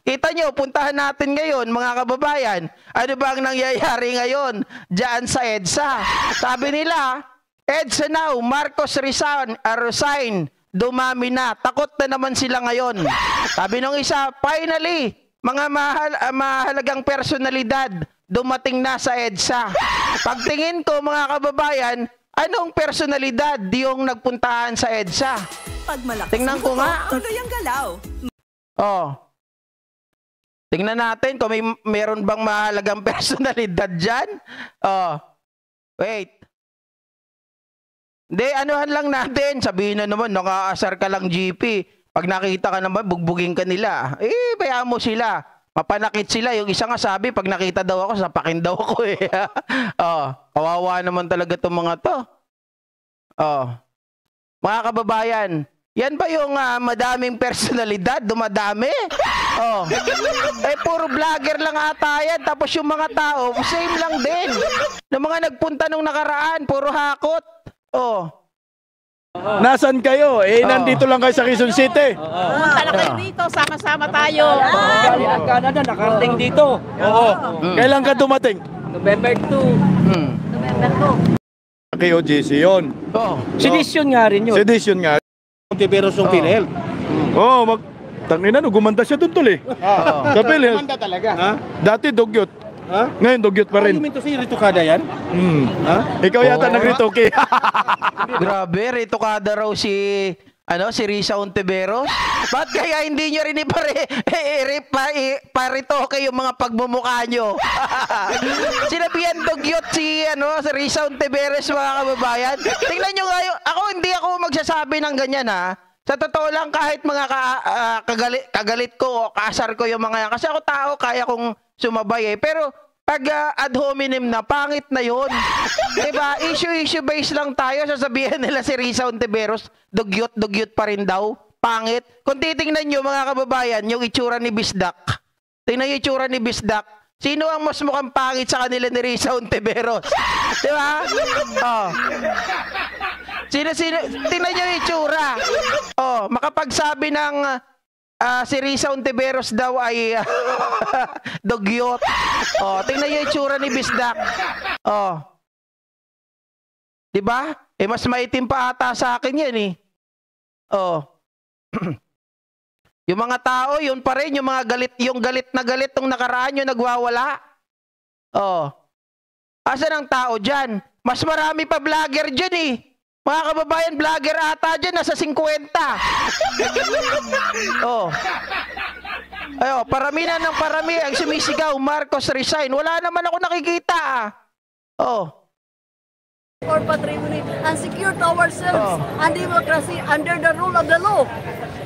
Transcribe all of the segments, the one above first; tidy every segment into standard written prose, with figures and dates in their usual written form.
Kita nyo, puntahan natin ngayon, mga kababayan. Ano ba ang nangyayari ngayon dyan sa EDSA? Sabi nila, EDSA now, Marcos resign, dumami na. Takot na naman sila ngayon. Sabi nung isa, finally, mga mahalagang personalidad dumating na sa EDSA. Pagtingin ko, mga kababayan, anong personalidad yung nagpuntahan sa EDSA? Tingnan ko nga. Tuloy ang galaw. Oh. Tingnan natin kung meron bang mahalagang personalidad dyan. Oh. Wait. Hindi, anuhan lang natin. Sabihin na naman, nakaasar ka lang, GP. Pag nakita ka naman, bugbugin ka nila. Eh, bayaan mo sila. Mapanakit sila. Yung isa nga sabi, pag nakita daw ako, sapakin daw ako eh. Oh, kawawa naman talaga itong mga to. Oh. Mga kababayan, yan ba yung madaming personalidad? Dumadami? Oh. Eh, puro vlogger lang ata yan. Tapos yung mga tao, same lang din. Yung mga nagpunta nung nakaraan, puro hakot. Oh. Nasaan kayo? Eh, nandito lang kayo sa Quezon City. Punta na kayo dito, sama-sama tayo. Galing ang Canada, nakarating dito. Oo. Kailan ka dumating? November 2. November 2. Kay OGC yun. Oh. Sedisyon nga rin yun. Sedisyon nga. Pero yung PhilHealth. Oo, tangina no, gumanda siya doon tol eh. Sa PhilHealth. Gumanda talaga. Ha? Dati dugyot. Ha? Ngayon dugyot pa rin. You mean to say Ritukada yan? Ha? Ikaw yata nagritoke. Grabe, rito kada raw si Risa Ontiveros. Ba't kaya hindi nyo rin iparitoke yung mga pagmumukha nyo? Sinabihan dugyot si Risa Ontiveros, mga kababayan. Tingnan nyo nga ako hindi ako magsasabi ng ganyan ha. Sa totoo lang, kahit mga kagalit ko o kasar ko yung mga yan. Kasi ako tao, kaya kong sumabay eh. Pero pag ad hominem na, pangit na yun. Diba? Issue based lang tayo. Sasabihin nila si Risa Ontiveros, dugyot pa rin daw. Pangit. Kung titingnan nyo, mga kababayan, yung itsura ni Bisdak. Tingnan yung itsura ni Bisdak. Sino ang mas mukhang pangit sa kanila ni Risa Ontiveros? Diba? Oh. Sino? Tingnan nyo yung itsura. Oh, makapagsabi ng si Risa Ontiveros daw ay dugyot. Oh, tingnan niyo yung itsura ni Bisdak. Oh. 'Di ba? Eh mas maitim pa ata sa akin 'yan eh. Oh. Yung mga tao, yun pa rin yung mga galit na galit tong nakaraan yung nagwawala. Oh. Asan ang tao diyan? Mas marami pa vlogger diyan eh. Mga kababayan, vlogger ata dyan, nasa 50. Oh. Ayo, parami na ng parami ang sumisigaw, Marcos resign. Wala naman ako nakikita. Oh. For patrimony and secure to ourselves and democracy under the rule of the law.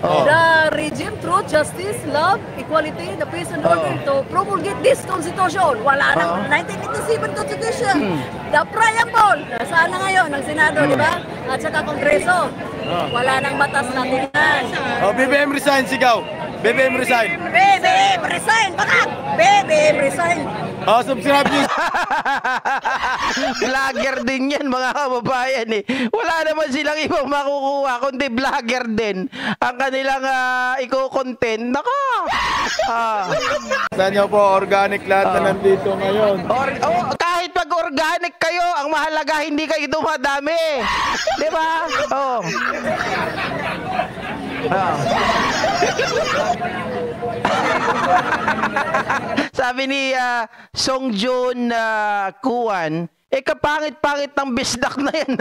The regime, truth, justice, love, equality, the peace and order to promulgate this constitution. Wala nang 1987 constitution. The preamble, saan na ngayon? Ng Senado, di ba? At saka Kongreso. Wala nang batas na tingnan. BBM resign, sigaw. BBM resign. BBM resign! Bakit? BBM resign! Subscribe nyo. Vlogger din yan, mga kababayan eh. Wala naman silang ibang makukuha, kundi vlogger din. Ang kanilang i-content, naka. Saan nyo po, organic lahat na nandito ngayon. Kahit pag organic kayo, ang mahalaga hindi kayo dumadami. Di ba? Oh. Sabi ni Songjun Kuan, kapangit-pangit ng Bisdak na yan.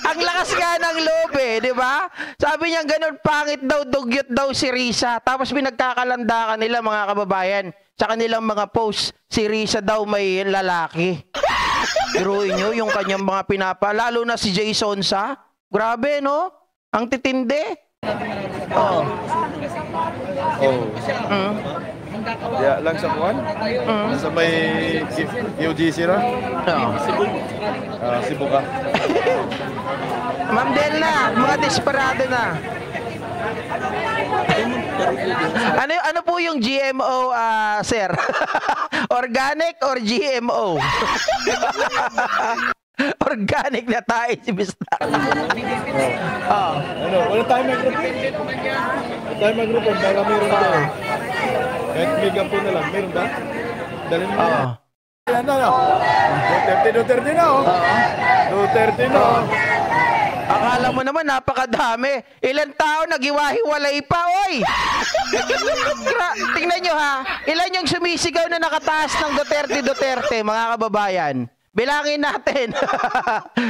Ang lakas nga ng loob eh, di ba? Sabi niya ganun, pangit daw, dugyot daw si Risa. Tapos pinagkakalandakan nila, mga kababayan, sa kanilang mga posts, si Risa daw may lalaki. Iruin nyo yung kanyang mga lalo na si Jason Sa. Grabe, no? Ang titindi. Oh. Yeah, lang sa kuwan? Nasa may UGC ra? Cebu ka. Ma'am Delna, mga desperado na. Ano po yung GMO, sir? Organic or GMO? Organic na tayo si Mr. Ano, wala tayong microphone. Wala tayong microphone, baka meron tayo. Kahit mega po na lang, meron ba? Dalhin mo. Yan na, no? Duterte na, oh. Duterte na, oh. Akala mo naman napakadami. Ilan tao naghiwa-hiwalay pa, oy! Tingnan nyo ha, ilan yung sumisigaw na nakataas ng Duterte, mga kababayan? Bilangin natin.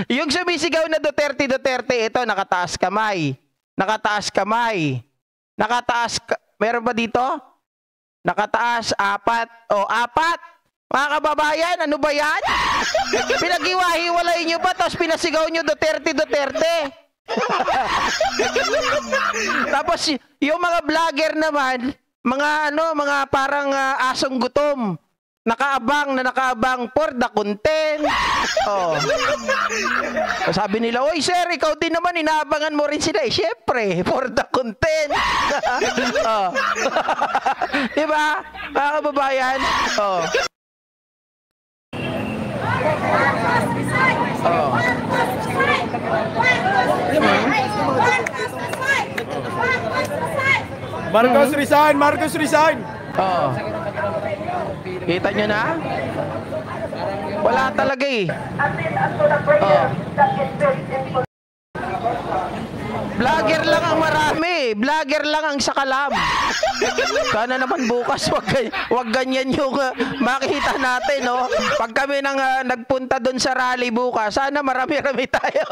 Yung sumisigaw na Duterte, ito, nakataas kamay. Meron ba dito? Nakataas, 4. O, 4. Mga kababayan, ano ba yan? Pinaghiwa-hiwalay nyo ba, tapos pinasigaw nyo Duterte. Tapos, yung mga vlogger naman, mga parang asong gutom. Nakaabang for the content. Oh. Sabi nila, oy sir, ikaw din naman, inaabangan mo rin sila. Siyempre, for the content. Oh. Diba? Mga kababayan? Oh. Oh. Marcos resign! Oh. Kita nyo na? Wala talaga eh. Oh. Vlogger lang ang marami. Vlogger lang ang sakalam. Sana naman bukas wag ganyan yung makita natin, no? Pag kami nagpunta doon sa rally bukas, sana marami-rami tayo.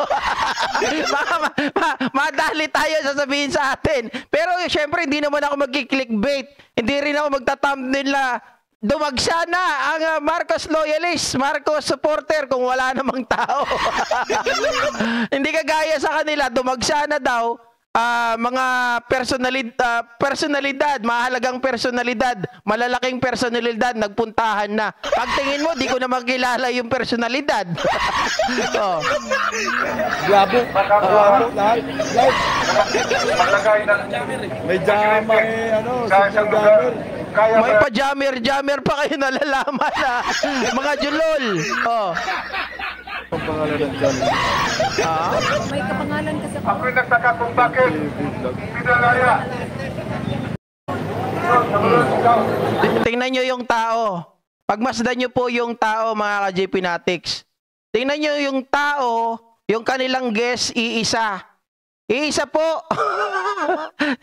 Madali tayo sasabihin sa atin. Pero syempre hindi naman ako magki-clickbait. Hindi rin ako magta-thumbnail na dumagsa na ang Marcos loyalist, Marcos supporter kung wala namang tao. Hindi kagaya sa kanila, dumagsa na daw mga personalidad, mahalagang personalidad, malalaking personalidad, nagpuntahan na. Pagtingin mo, di ko na makilala yung personalidad. Oh. Labo. Lahat. May jama social jammer. May pa-jammer pa kayo nalalaman na mga julol. Oh. Ang pangalan ng channel. May kapangalan ka sa Ako'y nagtaka kung bakit pinalaya. Tingnan nyo yung tao. Pagmasdan nyo po yung tao, mga ka-JP Natics. Tingnan nyo yung tao, yung kanilang guest, iisa. Iisa po.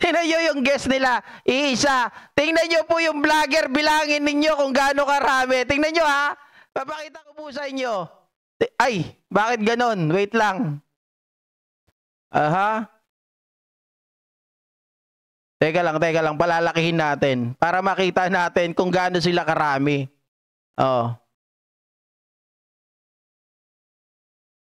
Tingnan nyo yung guest nila. Iisa. Tingnan nyo po yung vlogger. Bilangin ninyo kung gaano karami. Tingnan nyo ha. Papakita ko po sa inyo. Ay, bakit ganon? Wait lang. Aha. Teka lang. Palalakihin natin. Para makita natin kung gaano sila karami. Oh.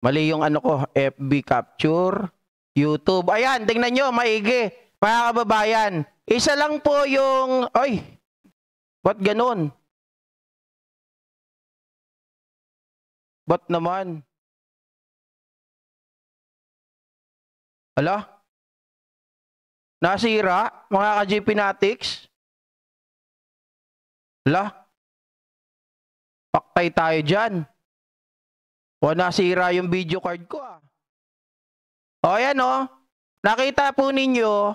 Mali yung ano ko. FB capture. YouTube. Ayan, tingnan nyo, maigi. Mga kababayan, isa lang po yung... Ay, ba't ganun? Ba't naman? Ala? Nasira, mga ka-JP Natics? Ala? Paktay tayo dyan. O, nasira yung video card ko ah. O, ayan o. Nakita po ninyo,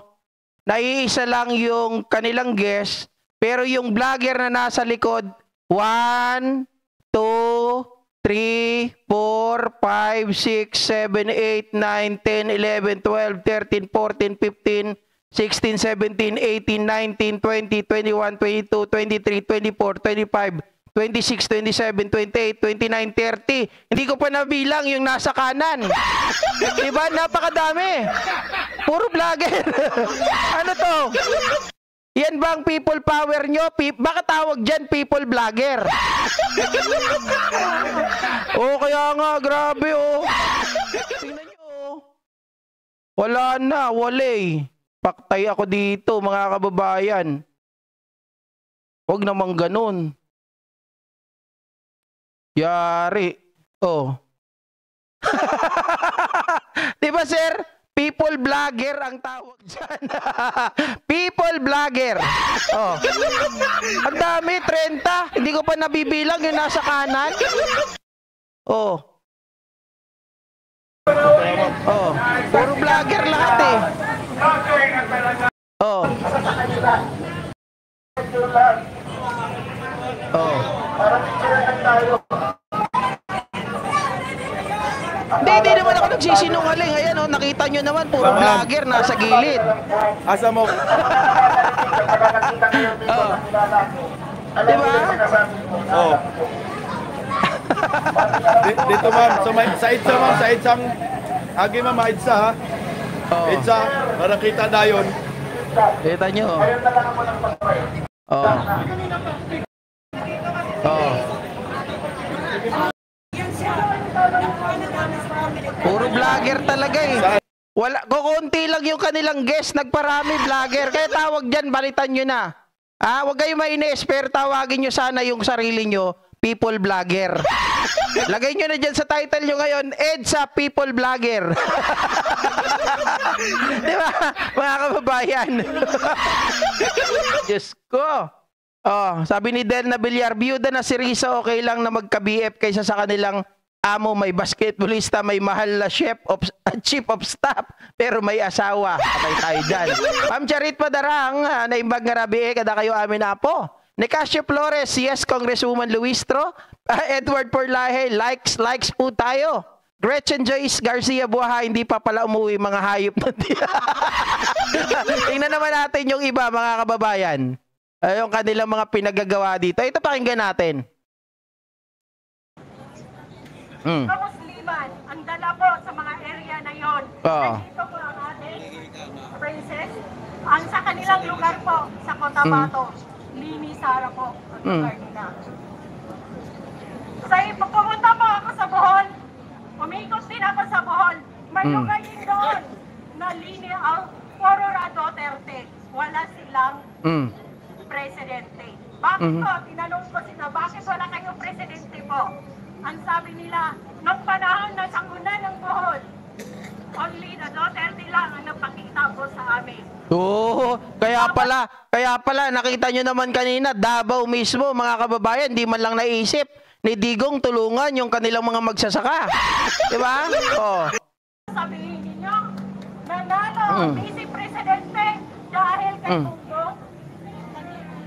naiisa lang yung kanilang guest, pero yung vlogger na nasa likod, 1, 2, 3, 4, 5, 6, 7, 8, 9, 10, 11, 12, 13, 14, 15, 16, 17, 18, 19, 20, 21, 22, 23, 24, 25, 26, 27, 28, 29, 30. Hindi ko pa nabilang yung nasa kanan. Diba? Napakadami. Puro vlogger. Ano to? Yan ba ang people power nyo? Bakit tawag dyan people vlogger? Oh, kaya nga, grabe oh. Tingnan nyo oh. Wala na, wala. Paktay ako dito, mga kababayan. Huwag namang ganun. Yari. Oh. Diba sir? People vlogger ang tawag dyan. People vlogger. Oh. Ang dami, 30. Hindi ko pa nabibilang yung nasa kanan. Oh. Oh, puro vlogger lahat eh. Oh. Oh. Hindi naman ako nagsisinungaling. Ayan, oh, nakita nyo naman, puro vlogger nasa gilid. Asa mo? Oh. Diba? Oh. Dito ma'am, sa EDSA ma'am, sa EDSA agi ma'am, EDSA ha. Oh. EDSA, para kita na yun. Kita nyo. Oh. Oh. Puro vlogger talaga eh. Wala, kukunti lang yung kanilang guest, nagparami vlogger. Kaya tawag dyan, balitan nyo na. Ah, wag kayo mainis, pero tawagin nyo sana yung sarili nyo, people vlogger. Lagay nyo na dyan sa title nyo ngayon, EDSA People Vlogger. Di ba, mga kababayan? Diyos ko. Oh, sabi ni Del na Villar, biyuda na si Risa, okay lang na magka-BF kaysa sa kanilang amo, may basketballista, may mahal na chief of staff, pero may asawa. Patay tayo dyan. Ma'am Charit Padarang, naimbag nga rabi, kada kayo amin na po. Nicasio Flores, yes, Congresswoman Luistro. Edward Porlahe, likes po tayo. Gretchen Joyce Garcia Buha, hindi pa pala umuwi, mga hayop na tingnan naman natin yung iba, mga kababayan. Yung kanilang mga pinagagawa dito. Ito, pakinggan natin. Kamusliman, ang dala po sa mga area na yon. Nandito po ang ating princess. Ang sa kanilang lugar po, sa Cotabato, Lini Sara po, ang lugar nila. Pumunta po ako sa Bohol, umikot din ako sa Bohol. May lugar din doon na Lini Aurora Duterte. Wala silang presidente. Bakit po? Tinanong ko sila, bakit wala kayong presidente po? Ang sabi nila, nung panahon na sakuna ng Bohol, only the Duterte lang ang napakita po sa amin. Oo, kaya pala, nakita nyo naman kanina, Davao mismo, mga kababayan, di man lang naisip ni Digong tulungan yung kanilang mga magsasaka. Diba? Oh. Sabihin ninyo, nanalo ang vice-presidente dahil kay Digong,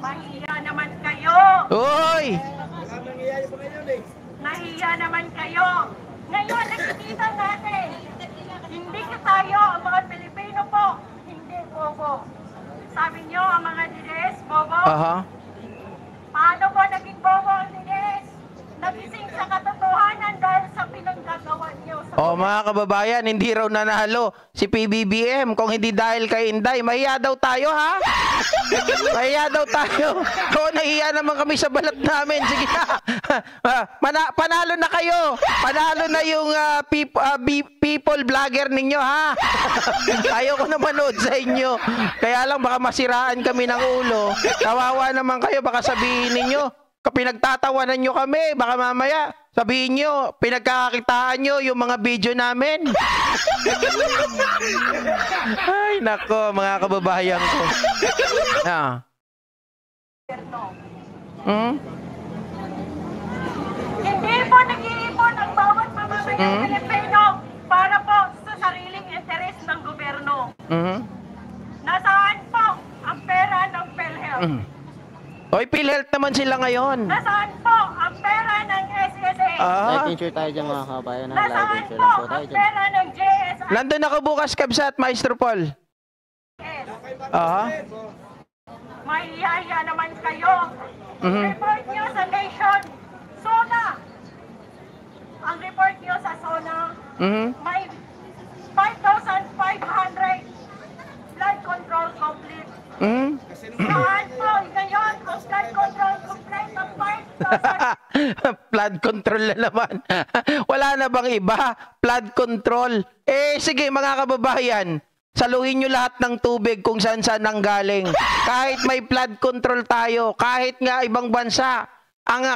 mahiya naman kayo. Uy! Nahiya naman kayo. Ngayon, nakikita natin, hindi ka tayo, ang mga Pilipino po, hindi bobo. Sabi nyo, ang mga DDS, bobo. Paano po naging bobo ang DDS? Nagising sa katotohanan dahil sa pinanggagawa nyo. Mga kababayan, hindi raw nanalo si PBBM kung hindi dahil kay Inday. Mahiya daw tayo, ha? Mahiya daw tayo. Oo, nahiya naman kami sa balat namin. Sige na. Panalo na kayo. Panalo na yung people vlogger ninyo, ha? Ayoko na manood sa inyo. Kaya lang baka masiraan kami ng ulo. Kawawa naman kayo. Baka sabihin ninyo, pinagtatawanan nyo kami, baka mamaya sabihin nyo, pinagkakakitaan nyo yung mga video namin. Ay, nako, mga kababayan ko. Hindi po nag-iipon ang bawat mamamayang Pilipino para po sa sariling interes ng gobyerno. Nasaan po ang pera ng PhilHealth? Oy, PhilHealth naman sila ngayon. Nasaan po ang pera ng SSA? Life insurance tayo dyan, mga kabayan. Life Nasaan insurance po po tayo ang dyan. pera ng JSI? Nandun ako bukas, Kabsat, Maestro Paul. Mahihaya naman kayo. Report nyo sa Nation. SONA. Ang report nyo sa SONA, may 5,500 blood control complete. Saan po ngayon ang blood control complete ng 5,000? Flood control na naman. Wala na bang iba? Flood control. Sige mga kababayan, saluhin nyo lahat ng tubig kung saan-saan nanggaling. Kahit may flood control tayo, kahit nga ibang bansa,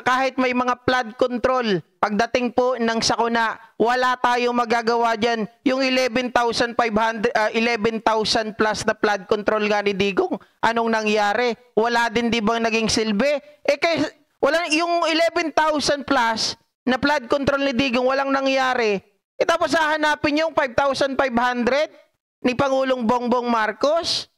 kahit may mga flood control, pagdating po ng sakuna, wala tayong magagawa dyan. Yung 11,000 plus na flood control nga ni Digong, anong nangyari? Wala din di bang naging silbi? Yung 11,000 plus na flood control ni Digong, walang nangyari. Tapos hahanapin yung 5,500 ni Pangulong Bongbong Marcos.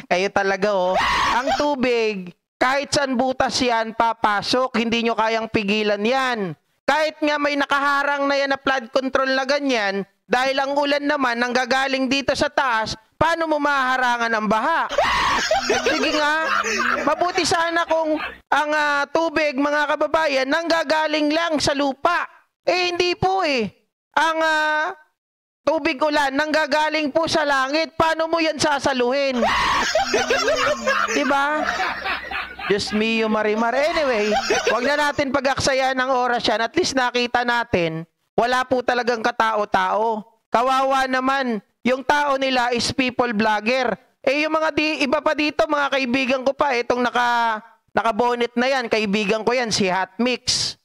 Kayo talaga, oh. Ang tubig, kahit saan butas yan, papasok. Hindi nyo kayang pigilan yan. Kahit nga may nakaharang na yan na flood control na ganyan, dahil ang ulan naman nanggagaling dito sa taas, paano mo mahaharangan ang baha? Sige nga, mabuti sana kung ang tubig, mga kababayan, nanggagaling lang sa lupa. Hindi po eh. Ang tubig ulan nanggagaling po sa langit. Paano mo yan sasaluhin? Diba? Diyos mio, Marimar. Anyway, wag na natin pag-aksayan ng oras yan. At least nakita natin, wala po talagang katao-tao. Kawawa naman, yung tao nila is people vlogger. Yung mga iba pa dito, mga kaibigan ko pa, itong naka-bonnet na yan, kaibigan ko yan, si Hot Mix.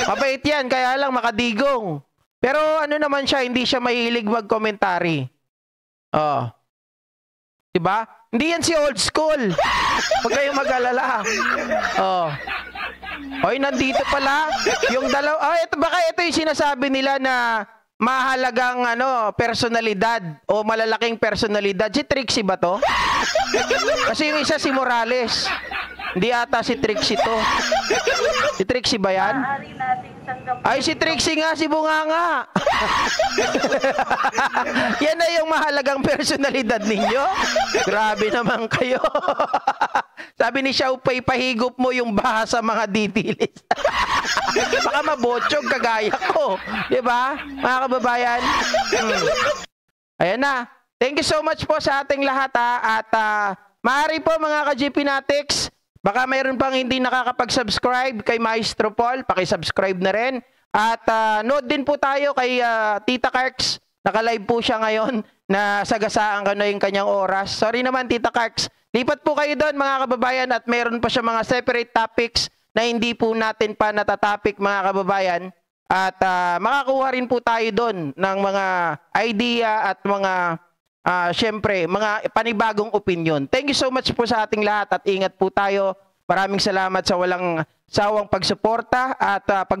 Mabait yan, kaya lang makadigong. Pero ano naman siya, hindi siya mahilig mag-commentary. Diba? Hindi yan si old school. Huwag kayong mag-alala. Oy, nandito pala yung dalawa. Baka ito yung sinasabi nila na mahalagang personalidad o malalaking personalidad. Si Trixie ba to? Kasi yung isa si Morales. Hindi ata si Trixie to. Si Trixie ba yan? Ay, si Trixie nga, si Bunganga. Yan na yung mahalagang personalidad ninyo. Grabe naman kayo. Sabi ni Xiaopay, pahigop mo yung baha sa mga ditilis. Baka mabotsog kagaya ko. Diba, mga kababayan? Ayan na. Thank you so much po sa ating lahat. At maaari po mga ka-GPnatics, baka mayroon pang hindi nakakapag-subscribe kay Maestro Paul, paki-subscribe na rin. At nood din po tayo kay Tita Karks. Naka-live po siya ngayon na sagasaan ka na yung kanyang oras. Sorry naman, Tita Karks. Lipat po kayo doon, mga kababayan, at mayroon pa siya mga separate topics na hindi po natin pa natatopic, mga kababayan. At makakuha rin po tayo doon ng mga idea at mga, syempre, mga panibagong opinion. Thank you so much po sa ating lahat at ingat po tayo. Maraming salamat sa walang sawang pagsuporta at pag